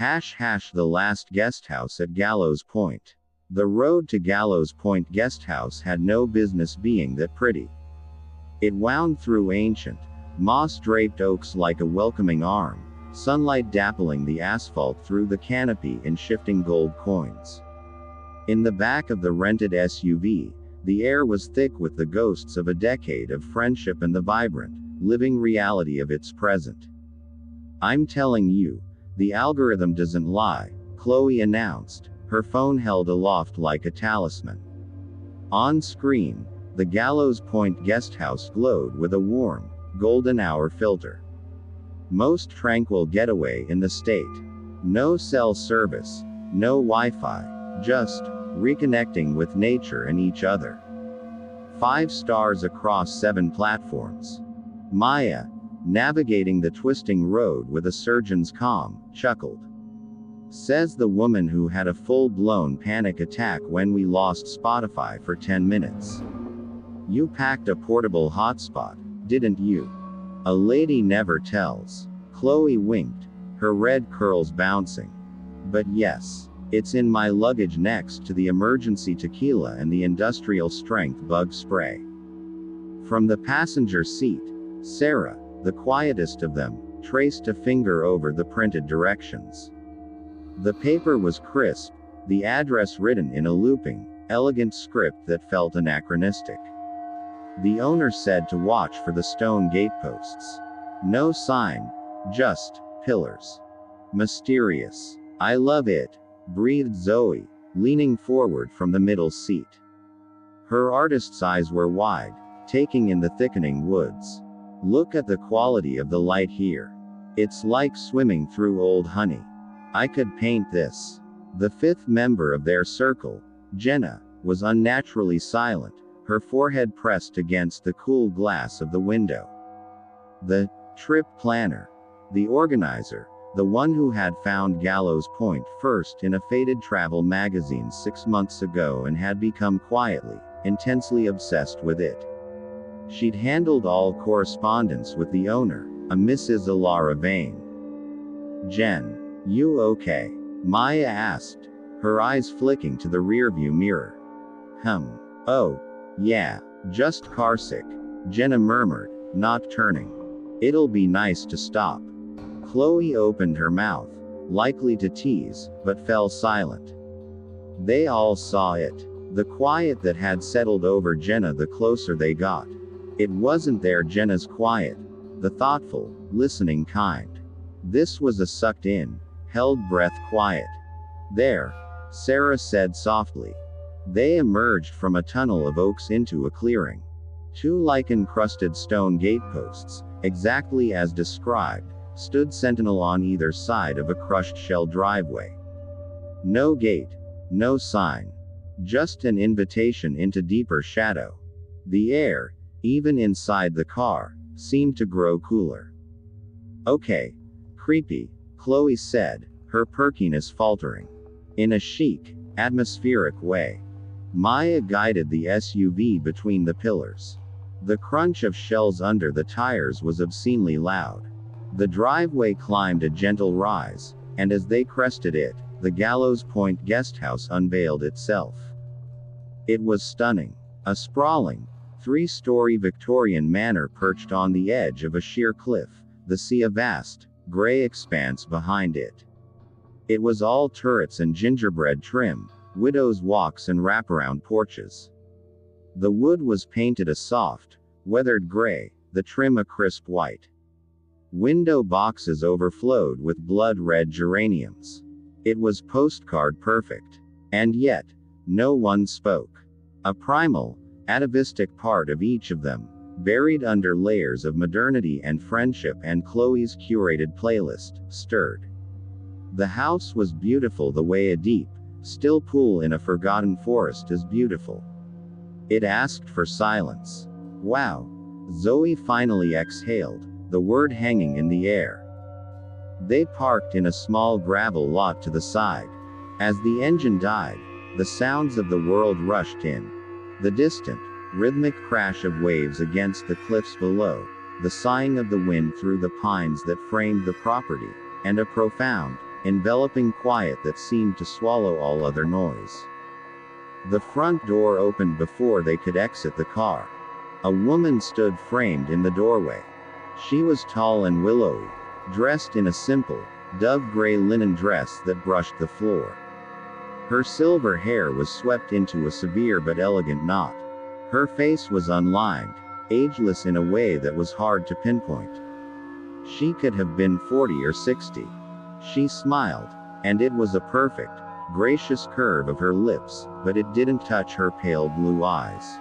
The last guest house at Gallows Point. The road to Gallows Point Guesthouse had no business being that pretty. It wound through ancient, moss-draped oaks like a welcoming arm, sunlight dappling the asphalt through the canopy in shifting gold coins. In the back of the rented SUV, the air was thick with the ghosts of a decade of friendship and the vibrant, living reality of its present. "I'm telling you, the algorithm doesn't lie," Chloe announced, her phone held aloft like a talisman. On screen, the Gallows Point Guesthouse glowed with a warm, golden hour filter. Most tranquil getaway in the state. No cell service, no Wi-Fi, just reconnecting with nature and each other. 5 stars across 7 platforms. Maya, navigating the twisting road with a surgeon's calm, chuckled. Says the woman who had a full-blown panic attack when we lost Spotify for 10 minutes. You packed a portable hotspot, didn't you? A lady never tells. Chloe winked, her red curls bouncing. But yes, it's in my luggage next to the emergency tequila and the industrial-strength bug spray. From the passenger seat, Sarah, the quietest of them, traced a finger over the printed directions. The paper was crisp, the address written in a looping, elegant script that felt anachronistic. The owner said to watch for the stone gateposts. No sign, just pillars. Mysterious. "I love it," breathed Zoe, leaning forward from the middle seat. Her artist's eyes were wide, taking in the thickening woods. "Look at the quality of the light here. It's like swimming through old honey. I could paint this." The 5th member of their circle, Jenna, was unnaturally silent, her forehead pressed against the cool glass of the window. The trip planner, the organizer, the one who had found Gallows Point first in a faded travel magazine 6 months ago and had become quietly, intensely obsessed with it. She'd handled all correspondence with the owner, a Mrs. Elara Vane. "Jen, you okay?" Maya asked, her eyes flicking to the rearview mirror. Oh, yeah, just carsick," Jenna murmured, not turning. "It'll be nice to stop." Chloe opened her mouth, likely to tease, but fell silent. They all saw it. The quiet that had settled over Jenna the closer they got. It wasn't Jenna's quiet, the thoughtful, listening kind. This was a sucked-in, held-breath quiet. "There," Sarah said softly. They emerged from a tunnel of oaks into a clearing. 2 lichen-crusted stone gateposts, exactly as described, stood sentinel on either side of a crushed shell driveway. No gate, no sign. Just an invitation into deeper shadow. The air, even inside the car, seemed to grow cooler. "Okay. Creepy," Chloe said, her perkiness faltering. In a chic, atmospheric way. Maya guided the SUV between the pillars. The crunch of shells under the tires was obscenely loud. The driveway climbed a gentle rise, and as they crested it, the Gallows Point Guesthouse unveiled itself. It was stunning. A sprawling, 3-story Victorian manor perched on the edge of a sheer cliff, the sea a vast, gray expanse behind it. It was all turrets and gingerbread trim, widow's walks and wraparound porches. The wood was painted a soft, weathered gray, the trim a crisp white. Window boxes overflowed with blood-red geraniums. It was postcard perfect. And yet, no one spoke. A primal, atavistic part of each of them, buried under layers of modernity and friendship and Chloe's curated playlist, stirred. The house was beautiful the way a deep, still pool in a forgotten forest is beautiful. It asked for silence. Wow. Zoe finally exhaled, the word hanging in the air. They parked in a small gravel lot to the side. As the engine died, the sounds of the world rushed in. The distant, rhythmic crash of waves against the cliffs below, the sighing of the wind through the pines that framed the property, and a profound, enveloping quiet that seemed to swallow all other noise. The front door opened before they could exit the car. A woman stood framed in the doorway. She was tall and willowy, dressed in a simple, dove-gray linen dress that brushed the floor. Her silver hair was swept into a severe but elegant knot. Her face was unlined, ageless in a way that was hard to pinpoint. She could have been 40 or 60. She smiled, and it was a perfect, gracious curve of her lips, but it didn't touch her pale blue eyes.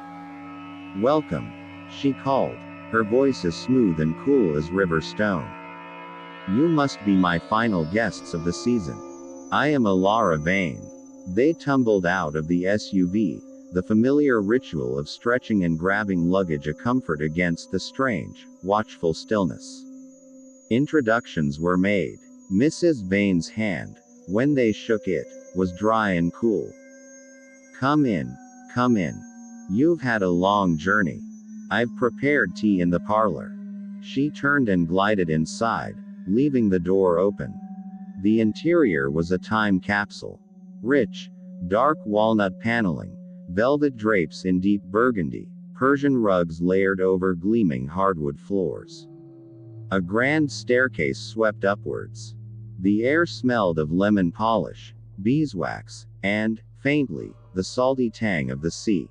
"Welcome," she called, her voice as smooth and cool as river stone. "You must be my final guests of the season. I am Elara Vane." They tumbled out of the SUV, the familiar ritual of stretching and grabbing luggage a comfort against the strange, watchful stillness. Introductions were made. Mrs. Vane's hand, when they shook it, was dry and cool. Come in. You've had a long journey. I've prepared tea in the parlor." She turned and glided inside, leaving the door open. The interior was a time capsule. Rich, dark walnut paneling, velvet drapes in deep burgundy, Persian rugs layered over gleaming hardwood floors. A grand staircase swept upwards. The air smelled of lemon polish, beeswax, and, faintly, the salty tang of the sea.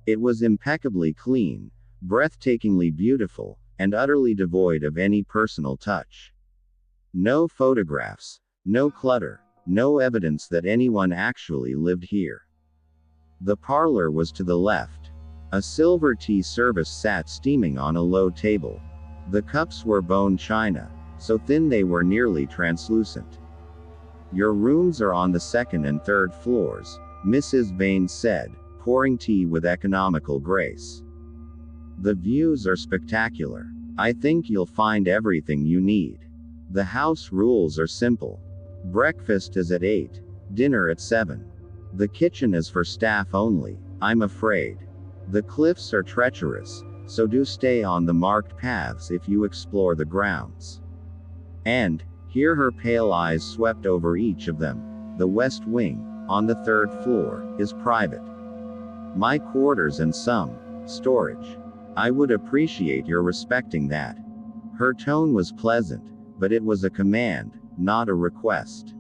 It was impeccably clean, breathtakingly beautiful, and utterly devoid of any personal touch. No photographs, no clutter, no evidence that anyone actually lived here. The parlor was to the left. A silver tea service sat steaming on a low table. The cups were bone china, so thin they were nearly translucent. "Your rooms are on the second and third floors," Mrs. Vane said, pouring tea with economical grace. "The views are spectacular. I think you'll find everything you need. The house rules are simple. Breakfast is at 8, dinner at 7. The kitchen is for staff only, I'm afraid. The cliffs are treacherous, so do stay on the marked paths if you explore the grounds." And, here her pale eyes swept over each of them, "the west wing, on the third floor, is private. My quarters and some storage. I would appreciate your respecting that." Her tone was pleasant, but it was a command, not a request.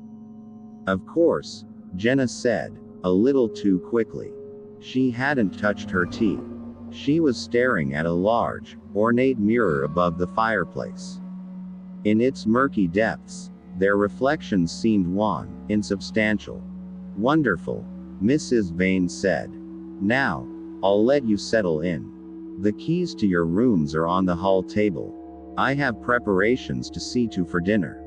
"Of course," Jenna said, a little too quickly. She hadn't touched her tea. She was staring at a large, ornate mirror above the fireplace. In its murky depths, their reflections seemed wan, insubstantial. "Wonderful," Mrs. Vane said. "Now, I'll let you settle in. The keys to your rooms are on the hall table. I have preparations to see to for dinner."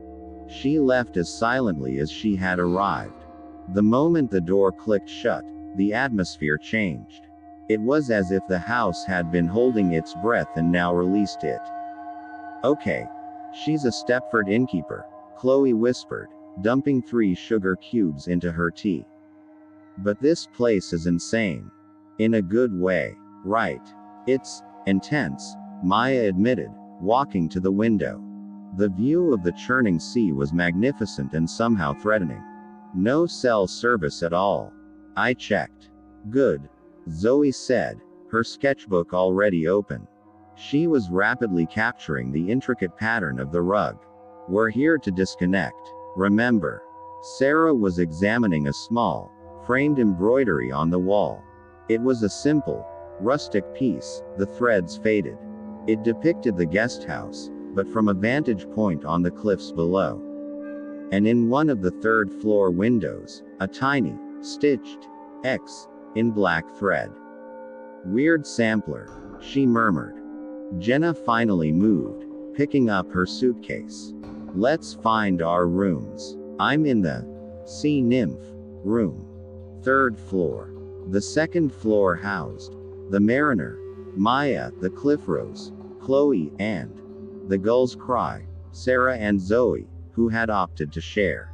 She left as silently as she had arrived. The moment the door clicked shut, the atmosphere changed. It was as if the house had been holding its breath and now released it. "Okay. She's a Stepford innkeeper," Chloe whispered, dumping 3 sugar cubes into her tea. "But this place is insane. In a good way, right? It's intense," Maya admitted, walking to the window. The view of the churning sea was magnificent and somehow threatening. "No cell service at all. I checked." "Good," Zoe said, her sketchbook already open. She was rapidly capturing the intricate pattern of the rug. "We're here to disconnect, remember." Sarah was examining a small, framed embroidery on the wall. It was a simple, rustic piece, the threads faded. It depicted the guest house, but from a vantage point on the cliffs below. And in one of the third-floor windows, a tiny, stitched X in black thread. "Weird sampler," she murmured. Jenna finally moved, picking up her suitcase. "Let's find our rooms. I'm in the sea nymph room. 3rd floor. The 2nd floor housed the mariner, Maya, the cliff rose, Chloe, and the gull's cry, Sarah and Zoe, who had opted to share.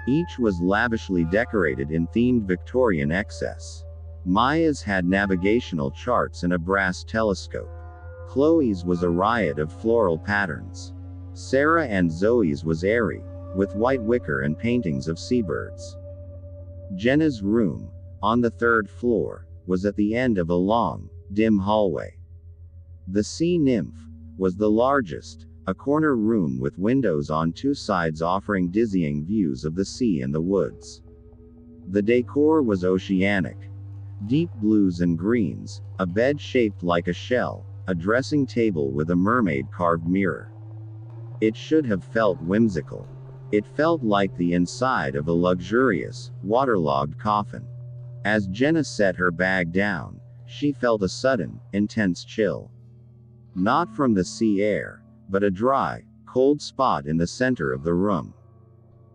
Each was lavishly decorated in themed Victorian excess. Maya's had navigational charts and a brass telescope. Chloe's was a riot of floral patterns. Sarah and Zoe's was airy, with white wicker and paintings of seabirds. Jenna's room, on the 3rd floor, was at the end of a long, dim hallway. The sea nymph was the largest, a corner room with windows on 2 sides offering dizzying views of the sea and the woods. The decor was oceanic. Deep blues and greens, a bed shaped like a shell, a dressing table with a mermaid-carved mirror. It should have felt whimsical. It felt like the inside of a luxurious, waterlogged coffin. As Jenna set her bag down, she felt a sudden, intense chill. Not from the sea air, but a dry, cold spot in the center of the room.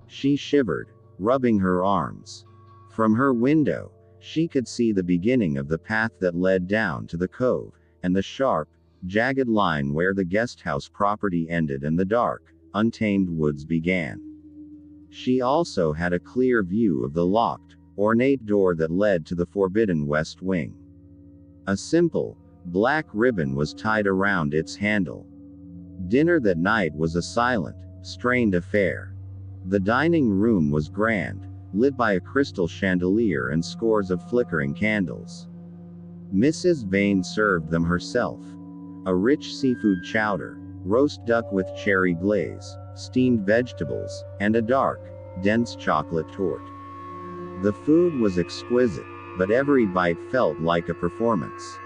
She shivered, rubbing her arms. From her window, she could see the beginning of the path that led down to the cove, and the sharp, jagged line where the guesthouse property ended and the dark, untamed woods began. She also had a clear view of the locked, ornate door that led to the forbidden west wing. A simple, black ribbon was tied around its handle. Dinner that night was a silent, strained affair. The dining room was grand, lit by a crystal chandelier and scores of flickering candles. Mrs. Vane served them herself. A rich seafood chowder, roast duck with cherry glaze, steamed vegetables, and a dark, dense chocolate torte. The food was exquisite, but every bite felt like a performance.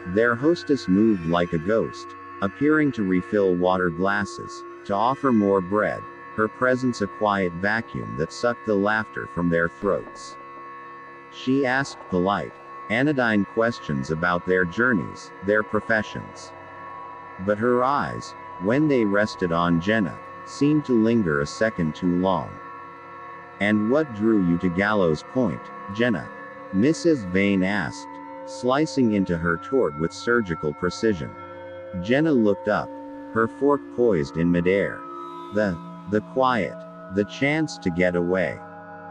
Their hostess moved like a ghost, appearing to refill water glasses, to offer more bread, her presence a quiet vacuum that sucked the laughter from their throats. She asked polite, anodyne questions about their journeys, their professions. But her eyes, when they rested on Jenna, seemed to linger a second too long. "And what drew you to Gallows Point, Jenna?" Mrs. Vane asked, slicing into her torte with surgical precision. Jenna looked up, her fork poised in midair. The quiet, the chance to get away.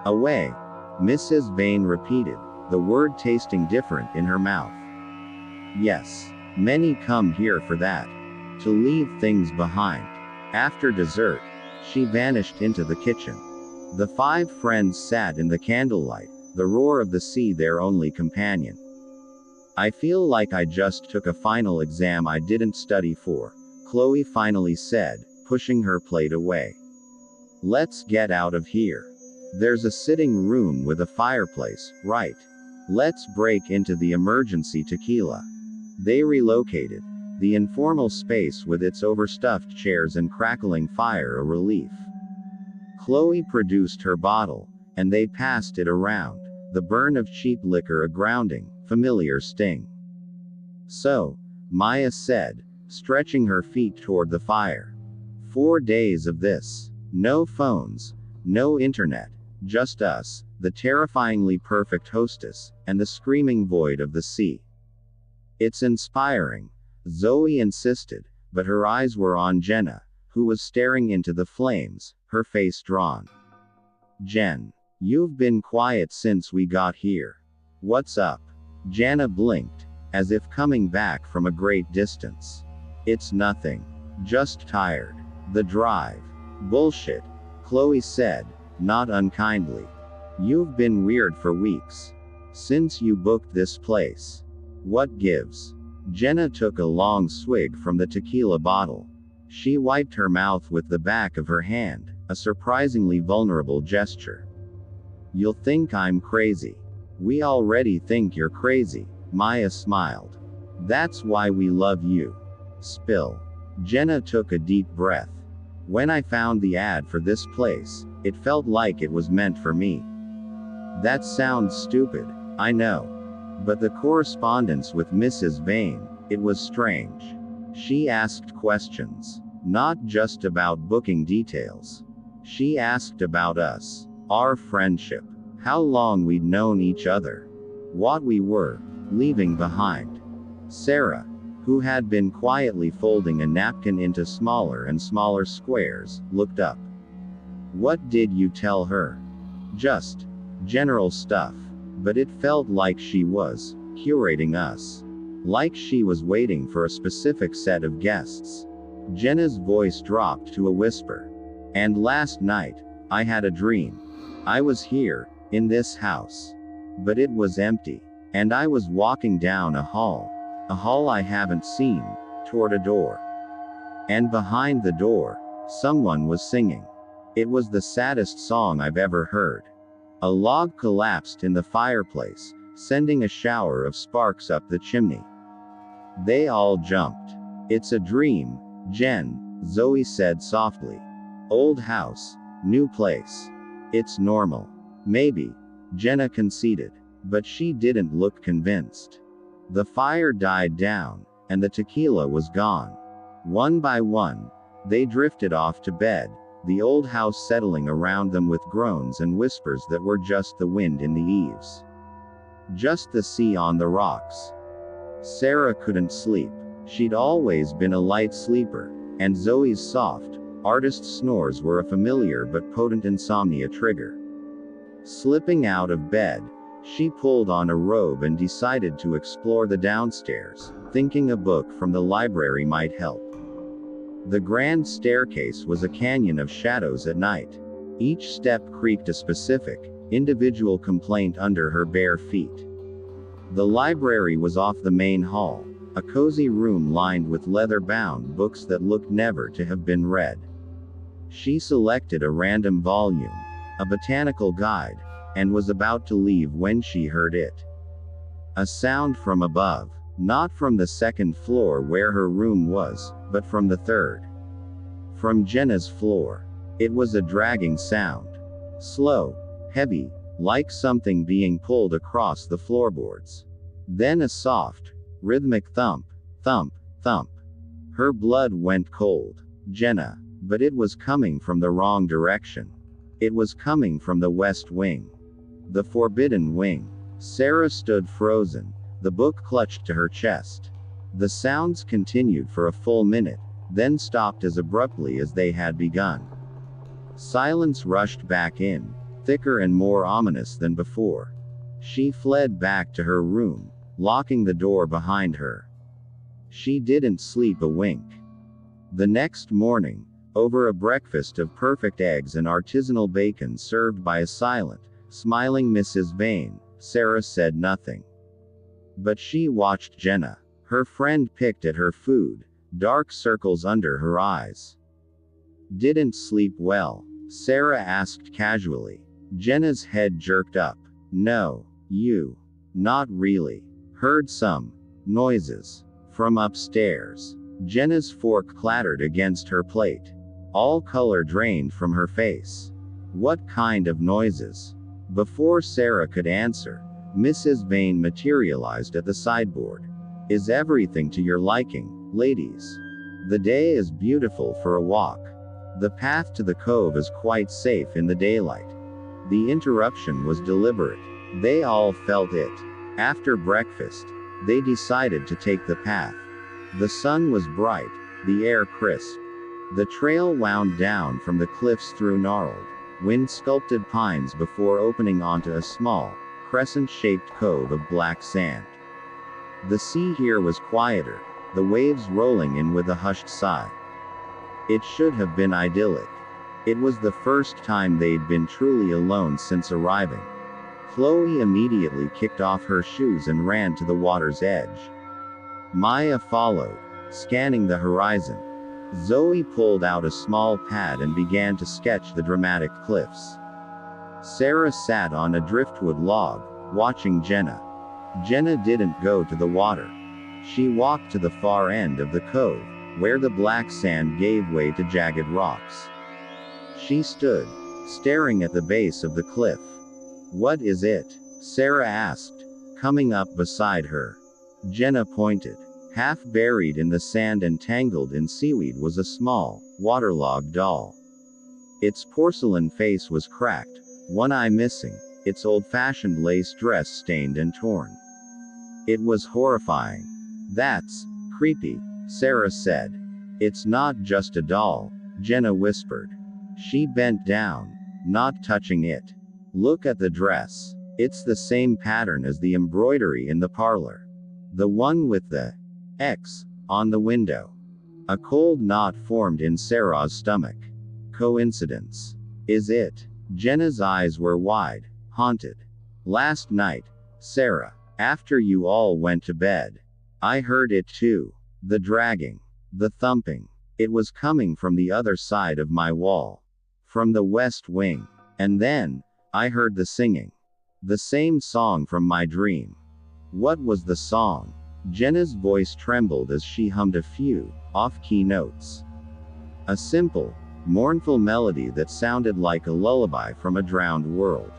Away, Mrs. Vane repeated, the word tasting different in her mouth. Yes, many come here for that. To leave things behind. After dessert, she vanished into the kitchen. The 5 friends sat in the candlelight, the roar of the sea their only companion. "I feel like I just took a final exam I didn't study for," Chloe finally said, pushing her plate away. "Let's get out of here. There's a sitting room with a fireplace, right? Let's break into the emergency tequila." They relocated. The informal space with its overstuffed chairs and crackling fire a relief. Chloe produced her bottle, and they passed it around, the burn of cheap liquor a grounding, familiar sting. "So," Maya said, stretching her feet toward the fire. 4 days of this. No phones, no internet, just us, the terrifyingly perfect hostess, and the screaming void of the sea. "It's inspiring," Zoe insisted, but her eyes were on Jenna, who was staring into the flames, her face drawn. "Jen, you've been quiet since we got here. What's up?" Jenna blinked, as if coming back from a great distance. "It's nothing. Just tired. The drive." "Bullshit," Chloe said, not unkindly. "You've been weird for weeks. Since you booked this place. What gives?" Jenna took a long swig from the tequila bottle. She wiped her mouth with the back of her hand, a surprisingly vulnerable gesture. "You'll think I'm crazy." "We already think you're crazy," Maya smiled. "That's why we love you." Spill. Jenna took a deep breath. "When I found the ad for this place, it felt like it was meant for me." "That sounds stupid, I know. But the correspondence with Mrs. Vane, it was strange. She asked questions. Not just about booking details. She asked about us. Our friendship. How long we'd known each other. What we were leaving behind." Sarah, who had been quietly folding a napkin into smaller and smaller squares, looked up. "What did you tell her?" "Just general stuff. But it felt like she was curating us. Like she was waiting for a specific set of guests." Jenna's voice dropped to a whisper. And last night, I had a dream. I was here, in this house. But it was empty. And I was walking down a hall I haven't seen, toward a door. And behind the door, someone was singing. It was the saddest song I've ever heard. A log collapsed in the fireplace, sending a shower of sparks up the chimney. They all jumped. It's a dream, Jen, Zoe said softly. Old house, new place. It's normal. Maybe, Jenna conceded. But she didn't look convinced. The fire died down, and the tequila was gone. One by one, they drifted off to bed, the old house settling around them with groans and whispers that were just the wind in the eaves. Just the sea on the rocks. Sarah couldn't sleep. She'd always been a light sleeper, and Zoe's soft, artist snores were a familiar but potent insomnia trigger. Slipping out of bed, she pulled on a robe and decided to explore the downstairs, thinking a book from the library might help. The grand staircase was a canyon of shadows at night. Each step creaked a specific, individual complaint under her bare feet. The library was off the main hall, a cozy room lined with leather-bound books that looked never to have been read. She selected a random volume, a botanical guide, and was about to leave when she heard it. A sound from above, not from the second floor where her room was, but from the third. From Jenna's floor. It was a dragging sound. Slow, heavy, like something being pulled across the floorboards. Then a soft, rhythmic thump, thump, thump. Her blood went cold. Jenna. But it was coming from the wrong direction. It was coming from the west wing. The forbidden wing. Sarah stood frozen, the book clutched to her chest. The sounds continued for a full minute, then stopped as abruptly as they had begun. Silence rushed back in, thicker and more ominous than before. She fled back to her room, locking the door behind her. She didn't sleep a wink. The next morning, over a breakfast of perfect eggs and artisanal bacon served by a silent, smiling Mrs. Vane, Sarah said nothing. But she watched Jenna. Her friend picked at her food, dark circles under her eyes. Didn't sleep well? Sarah asked casually. Jenna's head jerked up. No, you. Not really. Heard some noises from upstairs. Jenna's fork clattered against her plate. All color drained from her face. What kind of noises? Before Sarah could answer, Mrs. Vane materialized at the sideboard. Is everything to your liking, ladies? The day is beautiful for a walk. The path to the cove is quite safe in the daylight. The interruption was deliberate. They all felt it. After breakfast, they decided to take the path. The sun was bright, the air crisp. The trail wound down from the cliffs through gnarled, wind-sculpted pines before opening onto a small, crescent-shaped cove of black sand. The sea here was quieter, the waves rolling in with a hushed sigh. It should have been idyllic. It was the first time they'd been truly alone since arriving. Chloe immediately kicked off her shoes and ran to the water's edge. Maya followed, scanning the horizon. Zoe pulled out a small pad and began to sketch the dramatic cliffs. Sarah sat on a driftwood log, watching Jenna. Jenna didn't go to the water. She walked to the far end of the cove, where the black sand gave way to jagged rocks. She stood, staring at the base of the cliff. What is it? Sarah asked, coming up beside her. Jenna pointed. Half buried in the sand and tangled in seaweed was a small, waterlogged doll. Its porcelain face was cracked, one eye missing, its old-fashioned lace dress stained and torn. It was horrifying. That's creepy, Sarah said. It's not just a doll, Jenna whispered. She bent down, not touching it. Look at the dress. It's the same pattern as the embroidery in the parlor. The one with the X on the window. A cold knot formed in Sarah's stomach. Coincidence. Is it? Jenna's eyes were wide, haunted. Last night, Sarah, after you all went to bed, I heard it too. The dragging. The thumping. It was coming from the other side of my wall. From the west wing. And then, I heard the singing. The same song from my dream. What was the song? Jenna's voice trembled as she hummed a few, off-key notes. A simple, mournful melody that sounded like a lullaby from a drowned world.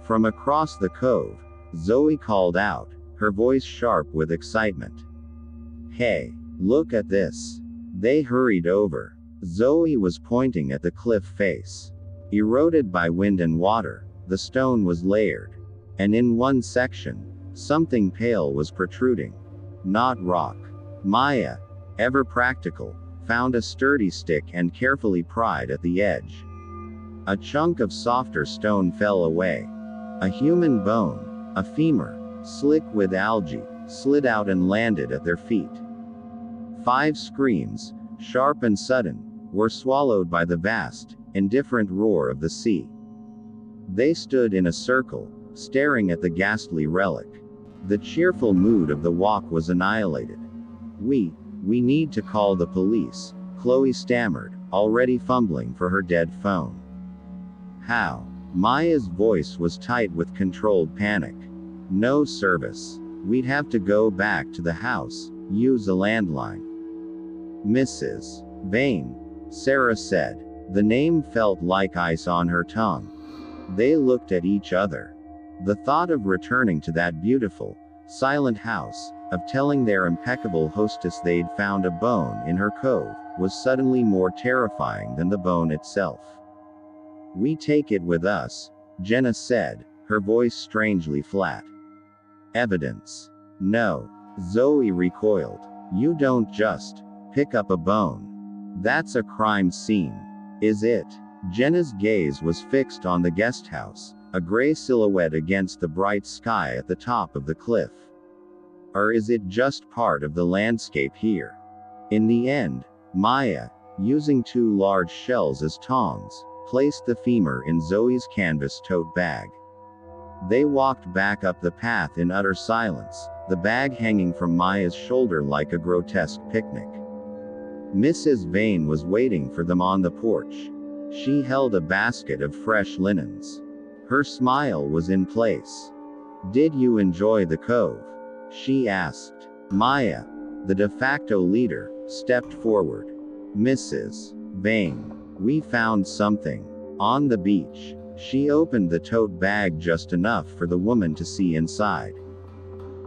From across the cove, Zoe called out, her voice sharp with excitement. Hey, look at this. They hurried over. Zoe was pointing at the cliff face. Eroded by wind and water, the stone was layered. And in one section, something pale was protruding. Not rock. Maya, ever practical, found a sturdy stick and carefully pried at the edge. A chunk of softer stone fell away. A human bone, a femur, slick with algae, slid out and landed at their feet. 5 screams, sharp and sudden, were swallowed by the vast, indifferent roar of the sea. They stood in a circle, staring at the ghastly relic. The cheerful mood of the walk was annihilated. We need to call the police, Chloe stammered, already fumbling for her dead phone. How? Maya's voice was tight with controlled panic. No service. We'd have to go back to the house, use a landline. Mrs. Vane, Sarah said. The name felt like ice on her tongue. They looked at each other. The thought of returning to that beautiful, silent house, of telling their impeccable hostess they'd found a bone in her cove, was suddenly more terrifying than the bone itself. We take it with us, Jenna said, her voice strangely flat. Evidence. No. Zoe recoiled. You don't just pick up a bone. That's a crime scene. Is it? Jenna's gaze was fixed on the guest house, a gray silhouette against the bright sky at the top of the cliff. Or is it just part of the landscape here? In the end, Maya, using 2 large shells as tongs, placed the femur in Zoe's canvas tote bag. They walked back up the path in utter silence, the bag hanging from Maya's shoulder like a grotesque picnic. Mrs. Vane was waiting for them on the porch. She held a basket of fresh linens. Her smile was in place. Did you enjoy the cove? She asked. Maya, the de facto leader, stepped forward. Mrs. Vane, we found something. On the beach. She opened the tote bag just enough for the woman to see inside.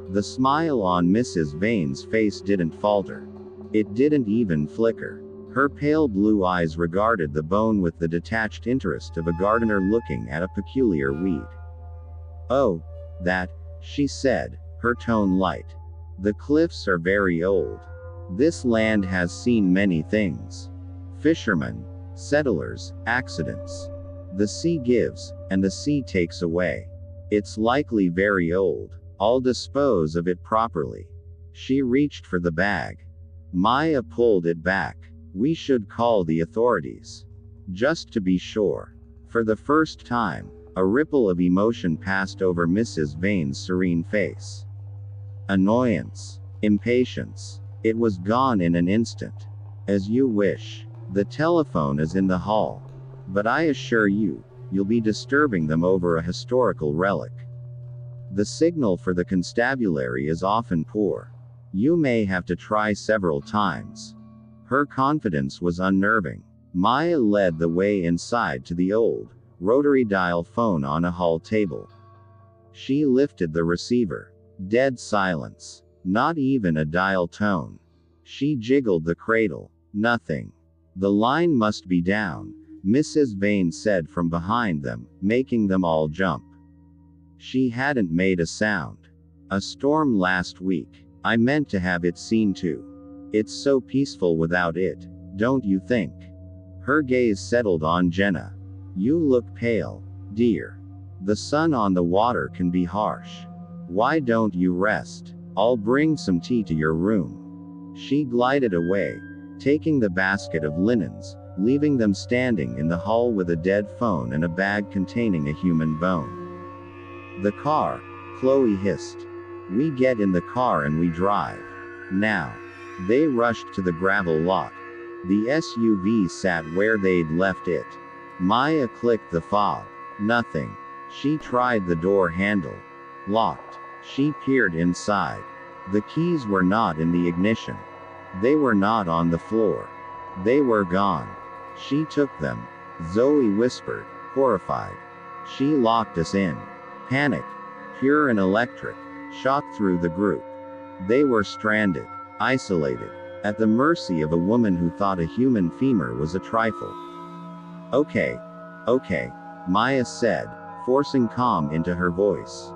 The smile on Mrs. Vane's face didn't falter. It didn't even flicker. Her pale blue eyes regarded the bone with the detached interest of a gardener looking at a peculiar weed. Oh, that, she said, her tone light. The cliffs are very old. This land has seen many things. Fishermen, settlers, accidents. The sea gives, and the sea takes away. It's likely very old. I'll dispose of it properly. She reached for the bag. Maya pulled it back. We should call the authorities. Just to be sure. For the first time, a ripple of emotion passed over Mrs. Vane's serene face. Annoyance. Impatience. It was gone in an instant. As you wish. The telephone is in the hall. But I assure you, you'll be disturbing them over a historical relic. The signal for the constabulary is often poor. You may have to try several times. Her confidence was unnerving. Maya led the way inside to the old, rotary dial phone on a hall table. She lifted the receiver. Dead silence. Not even a dial tone. She jiggled the cradle. Nothing. The line must be down, Mrs. Vane said from behind them, making them all jump. She hadn't made a sound. A storm last week. I meant to have it seen too. It's so peaceful without it, don't you think? Her gaze settled on Jenna. You look pale, dear. The sun on the water can be harsh. Why don't you rest? I'll bring some tea to your room. She glided away, taking the basket of linens, leaving them standing in the hall with a dead phone and a bag containing a human bone. "The car," Chloe hissed. "We get in the car and we drive. Now." They rushed to the gravel lot. The SUV sat where they'd left it. Maya clicked the fob. Nothing. She tried the door handle. Locked. She peered inside. The keys were not in the ignition. They were not on the floor. They were gone. "She took them," Zoe whispered, horrified. "She locked us in." Panic, pure and electric, shot through the group. They were stranded, isolated, at the mercy of a woman who thought a human femur was a trifle. Okay, Maya said, forcing calm into her voice.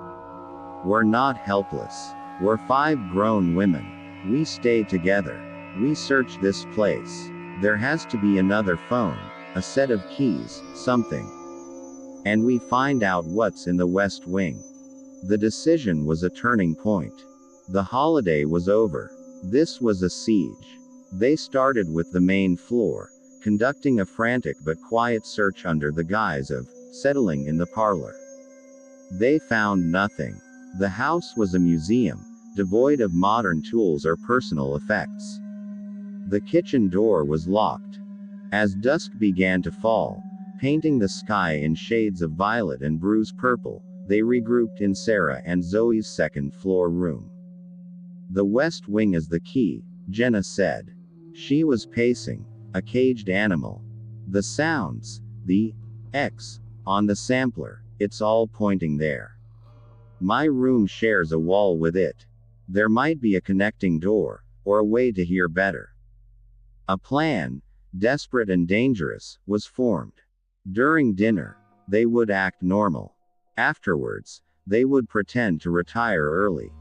"We're not helpless. We're 5 grown women. We stay together. We search this place. There has to be another phone, a set of keys, something. And we find out what's in the West Wing." The decision was a turning point. The holiday was over. This was a siege. They started with the main floor, conducting a frantic but quiet search under the guise of settling in the parlor. They found nothing. The house was a museum, devoid of modern tools or personal effects. The kitchen door was locked. As dusk began to fall, painting the sky in shades of violet and bruise purple, they regrouped in Sarah and Zoe's second-floor room. "The West Wing is the key," Jenna said. She was pacing, a caged animal. "The sounds, the X, on the sampler, it's all pointing there. My room shares a wall with it. There might be a connecting door, or a way to hear better." A plan, desperate and dangerous, was formed. During dinner, they would act normal. Afterwards, they would pretend to retire early.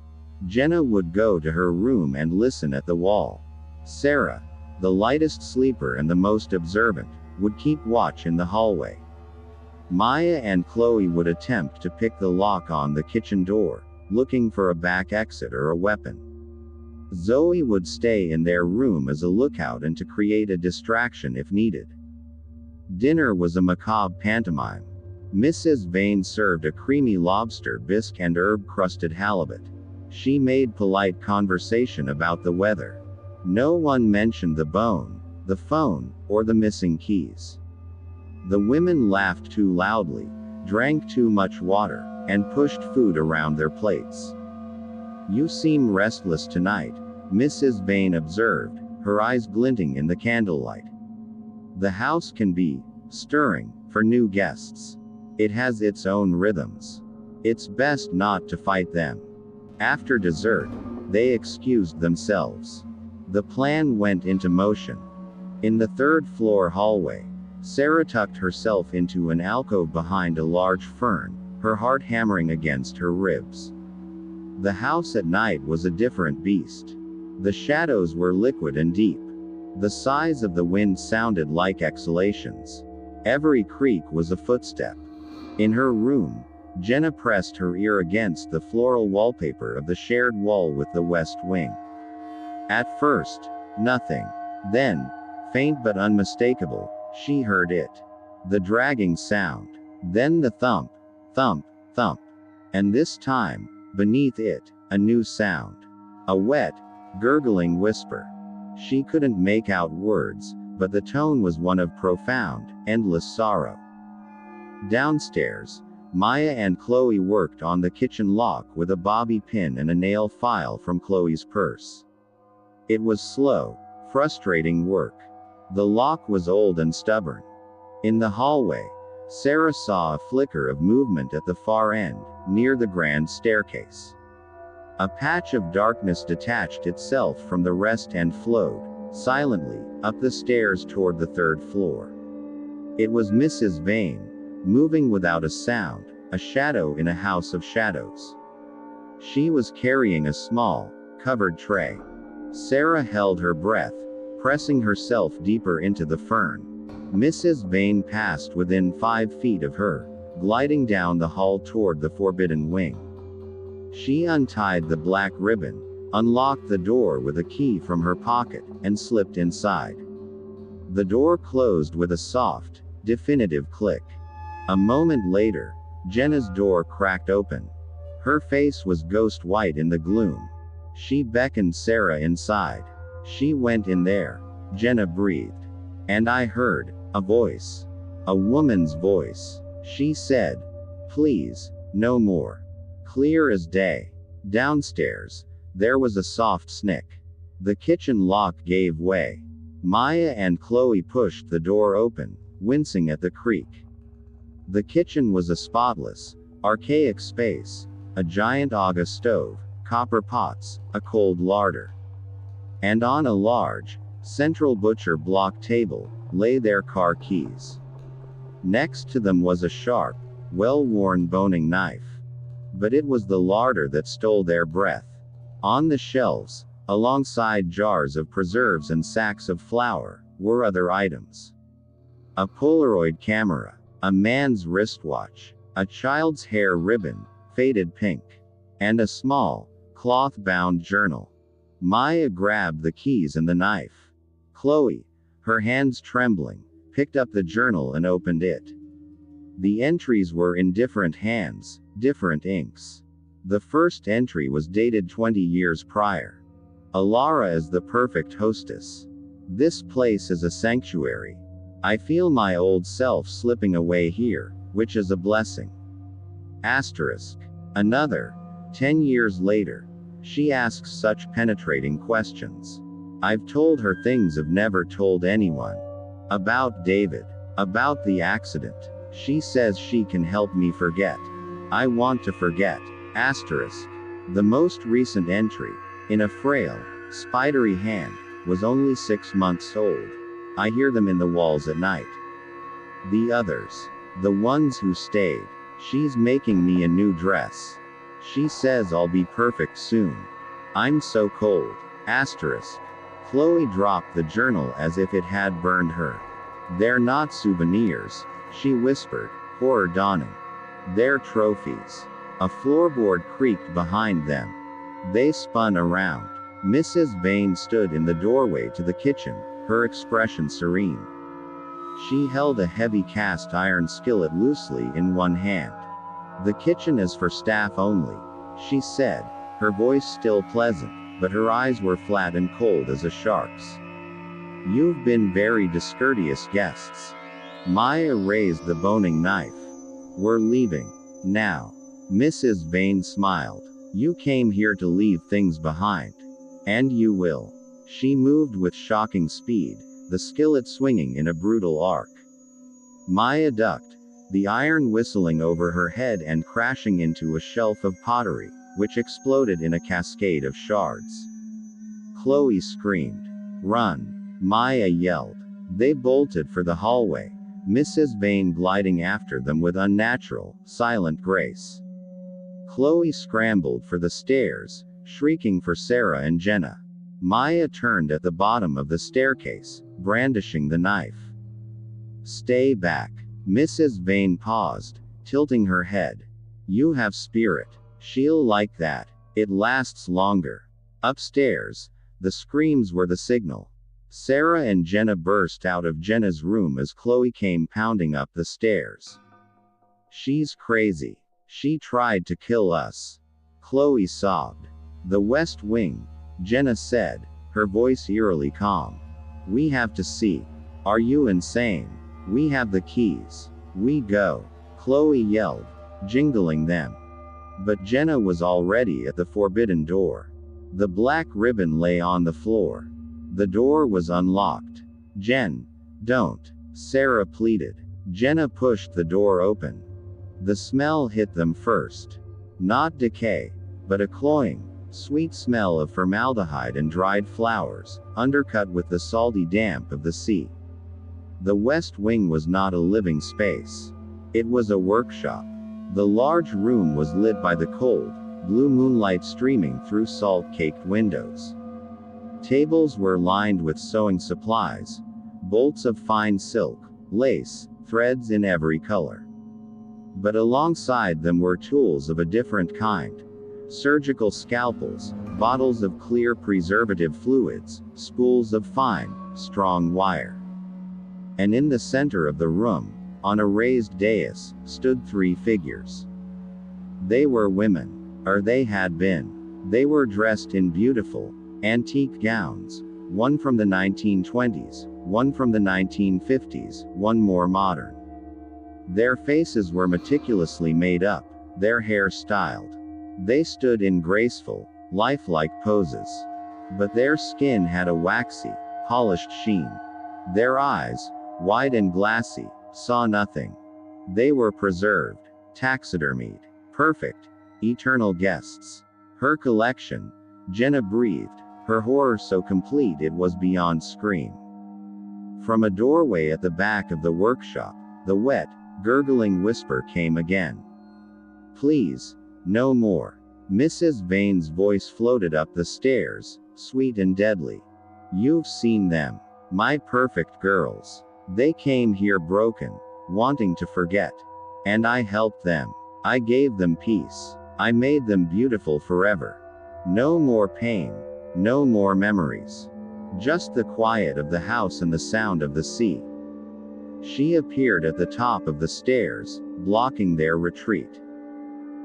Jenna would go to her room and listen at the wall. Sarah, the lightest sleeper and the most observant, would keep watch in the hallway. Maya and Chloe would attempt to pick the lock on the kitchen door, looking for a back exit or a weapon. Zoe would stay in their room as a lookout and to create a distraction if needed. Dinner was a macabre pantomime. Mrs. Vane served a creamy lobster bisque and herb-crusted halibut. She made polite conversation about the weather. No one mentioned the bone, the phone, or the missing keys. The women laughed too loudly, drank too much water, and pushed food around their plates. "You seem restless tonight," Mrs. Vane observed, her eyes glinting in the candlelight. "The house can be stirring for new guests. It has its own rhythms. It's best not to fight them." After dessert, they excused themselves. The plan went into motion. In the third-floor hallway, Sarah tucked herself into an alcove behind a large fern, her heart hammering against her ribs. The house at night was a different beast. The shadows were liquid and deep. The sighs of the wind sounded like exhalations. Every creak was a footstep. In her room, Jenna pressed her ear against the floral wallpaper of the shared wall with the West Wing. At first, nothing. Then, faint but unmistakable, she heard it. The dragging sound. Then the thump, thump, thump. And this time, beneath it, a new sound. A wet, gurgling whisper. She couldn't make out words, but the tone was one of profound, endless sorrow. Downstairs, Maya and Chloe worked on the kitchen lock with a bobby pin and a nail file from Chloe's purse. It was slow, frustrating work. The lock was old and stubborn. In the hallway, Sarah saw a flicker of movement at the far end, near the grand staircase. A patch of darkness detached itself from the rest and flowed, silently, up the stairs toward the third floor. It was Mrs. Vane, moving without a sound, a shadow in a house of shadows. She was carrying a small, covered tray. Sarah held her breath, pressing herself deeper into the fern. Mrs. Vane passed within 5 feet of her, gliding down the hall toward the forbidden wing. She untied the black ribbon, unlocked the door with a key from her pocket, and slipped inside. The door closed with a soft, definitive click. A moment later, Jenna's door cracked open. Her face was ghost white in the gloom. She beckoned Sarah inside. She went in there. Jenna breathed. And I heard a voice. A woman's voice. She said, "Please, no more." Clear as day. Downstairs, there was a soft snick. The kitchen lock gave way. Maya and Chloe pushed the door open, wincing at the creak. The kitchen was a spotless, archaic space. A giant Aga stove, copper pots, a cold larder. And on a large, central butcher block table, lay their car keys. Next to them was a sharp, well-worn boning knife. But it was the larder that stole their breath. On the shelves, alongside jars of preserves and sacks of flour, were other items. A Polaroid camera, a man's wristwatch, a child's hair ribbon, faded pink, and a small, cloth-bound journal. Maya grabbed the keys and the knife. Chloe, her hands trembling, picked up the journal and opened it. The entries were in different hands, different inks. The first entry was dated 20 years prior. Elara is the perfect hostess. This place is a sanctuary. I feel my old self slipping away here, which is a blessing. Asterisk. Another. 10 years later. She asks such penetrating questions. I've told her things I've never told anyone. About David. About the accident. She says she can help me forget. I want to forget. Asterisk. The most recent entry, in a frail, spidery hand, was only 6 months old. I hear them in the walls at night. The others. The ones who stayed. She's making me a new dress. She says I'll be perfect soon. I'm so cold. Asterisk. Chloe dropped the journal as if it had burned her. They're not souvenirs, she whispered, horror dawning. They're trophies. A floorboard creaked behind them. They spun around. Mrs. Vane stood in the doorway to the kitchen, her expression serene. She held a heavy cast iron skillet loosely in one hand. The kitchen is for staff only, she said, her voice still pleasant, but her eyes were flat and cold as a shark's. You've been very discourteous guests. Maya raised the boning knife. We're leaving. Now. Mrs. Vane smiled. You came here to leave things behind. And you will. She moved with shocking speed, the skillet swinging in a brutal arc. Maya ducked, the iron whistling over her head and crashing into a shelf of pottery, which exploded in a cascade of shards. Chloe screamed. Run! Maya yelled. They bolted for the hallway, Mrs. Vane gliding after them with unnatural, silent grace. Chloe scrambled for the stairs, shrieking for Sarah and Jenna. Maya turned at the bottom of the staircase, brandishing the knife. Stay back. Mrs. Vane paused, tilting her head. You have spirit. She'll like that. It lasts longer. Upstairs, the screams were the signal. Sarah and Jenna burst out of Jenna's room as Chloe came pounding up the stairs. She's crazy. She tried to kill us. Chloe sobbed. The West Wing, Jenna said, her voice eerily calm. We have to see. Are you insane? We have the keys. We go. Chloe yelled, jingling them. But Jenna was already at the forbidden door. The black ribbon lay on the floor. The door was unlocked. Jen, don't. Sarah pleaded. Jenna pushed the door open. The smell hit them first. Not decay, but a cloying, sweet smell of formaldehyde and dried flowers, undercut with the salty damp of the sea. The West Wing was not a living space. It was a workshop. The large room was lit by the cold, blue moonlight streaming through salt-caked windows. Tables were lined with sewing supplies, bolts of fine silk, lace, threads in every color. But alongside them were tools of a different kind. Surgical scalpels, bottles of clear preservative fluids, spools of fine, strong wire. And in the center of the room, on a raised dais, stood 3 figures. They were women. Or they had been. They were dressed in beautiful, antique gowns, one from the 1920s, one from the 1950s, one more modern. Their faces were meticulously made up, their hair styled. They stood in graceful, lifelike poses. But their skin had a waxy, polished sheen. Their eyes, wide and glassy, saw nothing. They were preserved, taxidermied, perfect, eternal guests. Her collection, Jenna breathed, her horror so complete it was beyond scream. From a doorway at the back of the workshop, the wet, gurgling whisper came again. Please, no more. Mrs. Vane's voice floated up the stairs, sweet and deadly. You've seen them. My perfect girls. They came here broken, wanting to forget. And I helped them. I gave them peace. I made them beautiful forever. No more pain. No more memories. Just the quiet of the house and the sound of the sea. She appeared at the top of the stairs, blocking their retreat.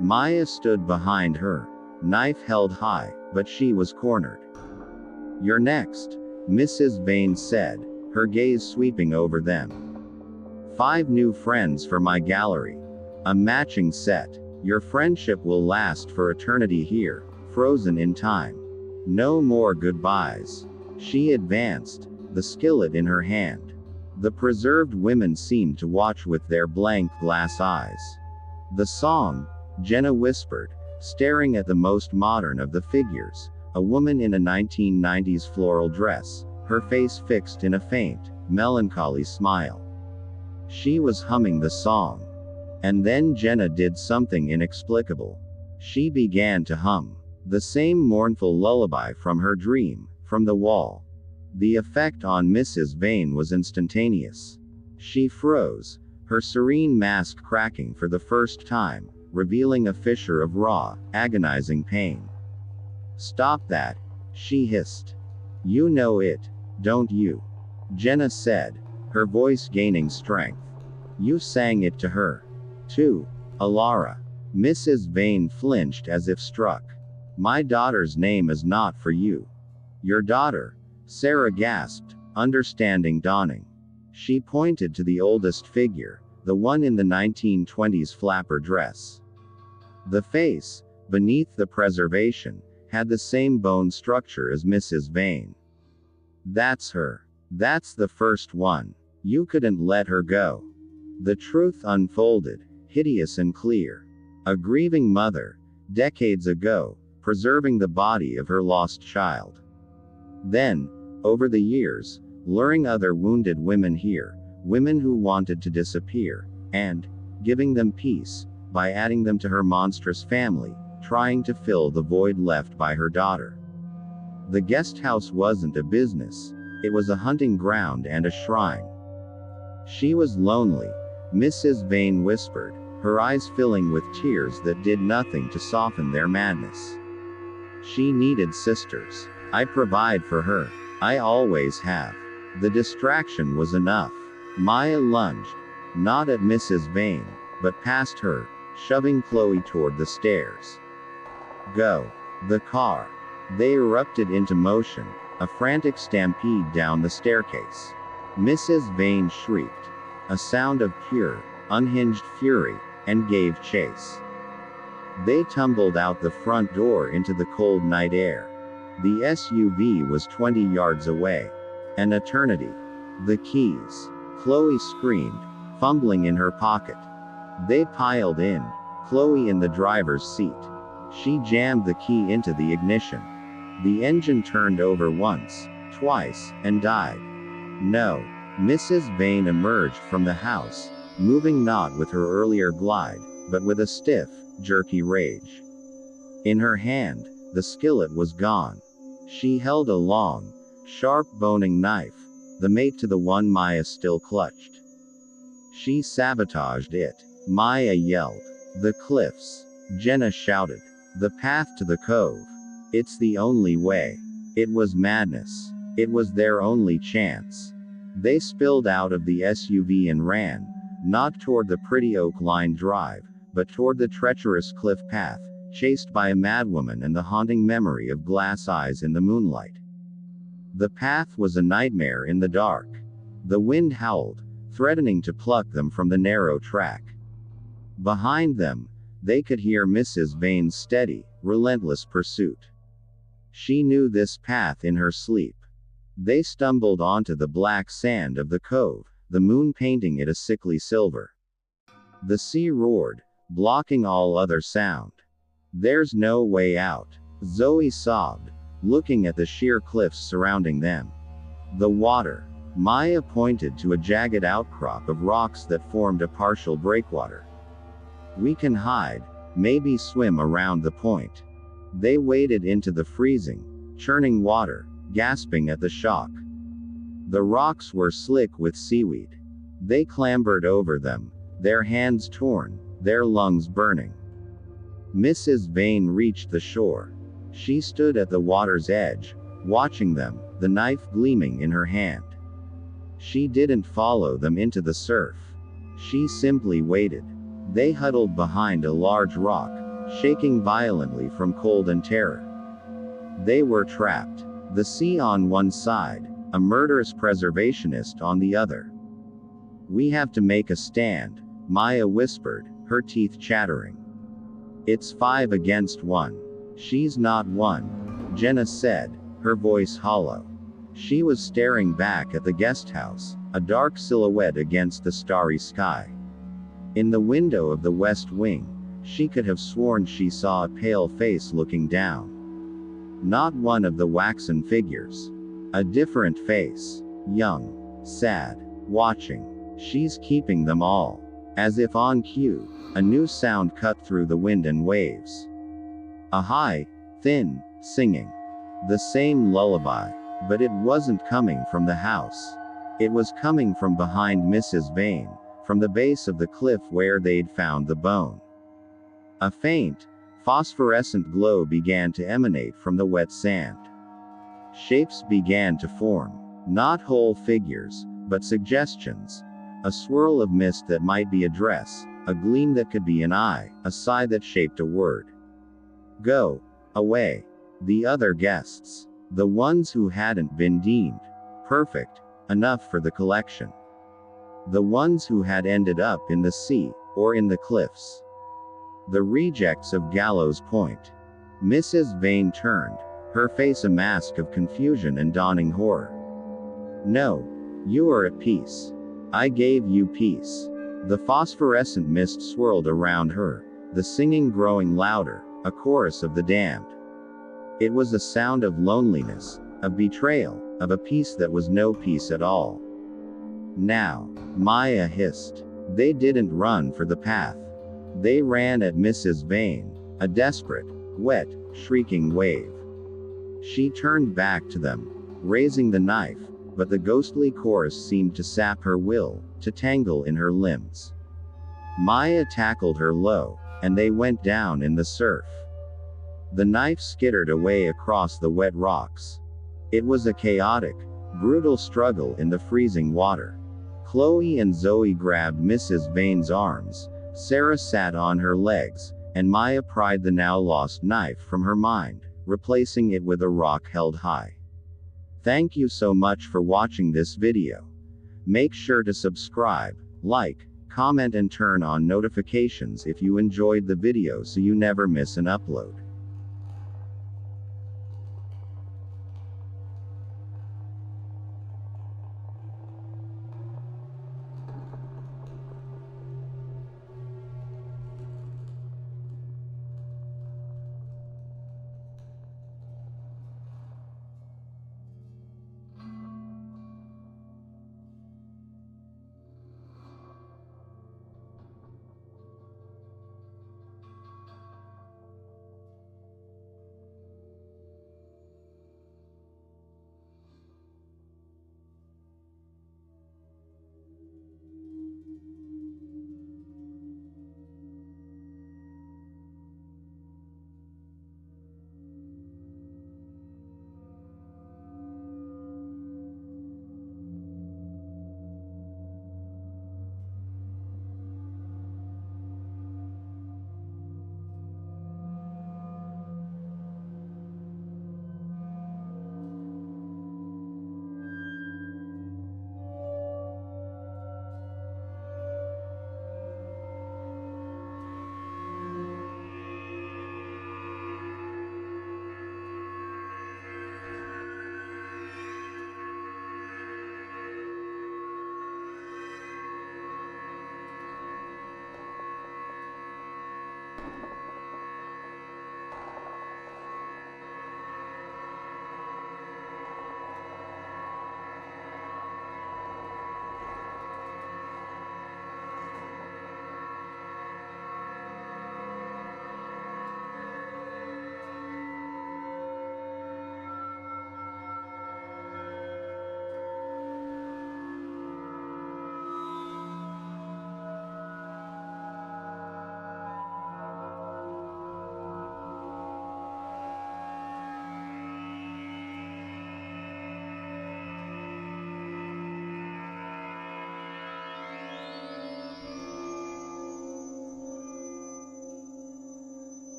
Maya stood behind her, knife held high, but she was cornered. You're next, Mrs. Vane said, her gaze sweeping over them. 5 new friends for my gallery. A matching set. Your friendship will last for eternity here, frozen in time. No more goodbyes. She advanced, the skillet in her hand. The preserved women seemed to watch with their blank glass eyes. The song, Jenna whispered, staring at the most modern of the figures, a woman in a 1990s floral dress, her face fixed in a faint, melancholy smile. She was humming the song. And then Jenna did something inexplicable. She began to hum the same mournful lullaby from her dream, from the wall. The effect on Mrs. Vane was instantaneous. She froze, her serene mask cracking for the first time, revealing a fissure of raw, agonizing pain. Stop that, she hissed. You know it, don't you? Jenna said, her voice gaining strength. You sang it to her. Too, Elara. Mrs. Vane flinched as if struck. My daughter's name is not for you. Your daughter, Sarah gasped, understanding dawning. She pointed to the oldest figure, the one in the 1920s flapper dress. The face, beneath the preservation, had the same bone structure as Mrs. Vane. That's her. That's the first one. You couldn't let her go. The truth unfolded, hideous and clear. A grieving mother, decades ago, preserving the body of her lost child. Then, over the years, luring other wounded women here, women who wanted to disappear, and giving them peace, by adding them to her monstrous family, trying to fill the void left by her daughter. The guest house wasn't a business, it was a hunting ground and a shrine. She was lonely, Mrs. Vane whispered, her eyes filling with tears that did nothing to soften their madness. She needed sisters. I provide for her. I always have. The distraction was enough. Maya lunged, not at Mrs. Vane, but past her, shoving Chloe toward the stairs. Go. The car. They erupted into motion, a frantic stampede down the staircase. Mrs. Vane shrieked, a sound of pure, unhinged fury, and gave chase. They tumbled out the front door into the cold night air. The SUV was 20 yards away. An eternity. The keys. Chloe screamed, fumbling in her pocket. They piled in, Chloe in the driver's seat. She jammed the key into the ignition. The engine turned over once, twice, and died. No. Mrs. Vane emerged from the house, moving not with her earlier glide, but with a stiff, jerky rage. In her hand, the skillet was gone. She held a long, sharp boning knife, the mate to the one Maya still clutched. She sabotaged it. Maya yelled. The cliffs. Jenna shouted. The path to the cove. It's the only way. It was madness. It was their only chance. They spilled out of the SUV and ran, not toward the pretty oak-lined drive, but toward the treacherous cliff path, chased by a madwoman and the haunting memory of glass eyes in the moonlight. The path was a nightmare in the dark. The wind howled, threatening to pluck them from the narrow track. Behind them, they could hear Mrs. Vane's steady, relentless pursuit. She knew this path in her sleep. They stumbled onto the black sand of the cove, the moon painting it a sickly silver. The sea roared, blocking all other sound. "There's no way out," Zoe sobbed, looking at the sheer cliffs surrounding them. "The water." Maya pointed to a jagged outcrop of rocks that formed a partial breakwater. "We can hide, maybe swim around the point." They waded into the freezing, churning water, gasping at the shock. The rocks were slick with seaweed. They clambered over them, their hands torn, their lungs burning. Mrs. Vane reached the shore. She stood at the water's edge, watching them, the knife gleaming in her hand. She didn't follow them into the surf. She simply waited. They huddled behind a large rock, shaking violently from cold and terror. They were trapped. The sea on one side, a murderous preservationist on the other. "We have to make a stand," Maya whispered, her teeth chattering. "It's 5 against 1. She's not one," Jenna said, her voice hollow. She was staring back at the guest house, a dark silhouette against the starry sky. In the window of the west wing, she could have sworn she saw a pale face looking down. Not one of the waxen figures. A different face. Young. Sad. Watching. She's keeping them all. As if on cue, a new sound cut through the wind and waves. A high, thin, singing. The same lullaby. But it wasn't coming from the house. It was coming from behind Mrs. Vane, from the base of the cliff where they'd found the bone. A faint, phosphorescent glow began to emanate from the wet sand. Shapes began to form. Not whole figures, but suggestions. A swirl of mist that might be a dress, a gleam that could be an eye, a sigh that shaped a word. Go away. The other guests. The ones who hadn't been deemed perfect enough for the collection. The ones who had ended up in the sea, or in the cliffs. The rejects of Gallows Point. Mrs. Vane turned, her face a mask of confusion and dawning horror. "No. You are at peace. I gave you peace." The phosphorescent mist swirled around her, the singing growing louder, a chorus of the damned. It was a sound of loneliness, of betrayal, of a peace that was no peace at all. "Now," Maya hissed. They didn't run for the path. They ran at Mrs. Vane, a desperate, wet, shrieking wave. She turned back to them, raising the knife, but the ghostly chorus seemed to sap her will, to tangle in her limbs. Maya tackled her low, and they went down in the surf. The knife skittered away across the wet rocks. It was a chaotic, brutal struggle in the freezing water. Chloe and Zoe grabbed Mrs. Vane's arms, Sarah sat on her legs, and Maya pried the now lost knife from her mind, replacing it with a rock held high. Thank you so much for watching this video. Make sure to subscribe, like, comment and turn on notifications if you enjoyed the video so you never miss an upload.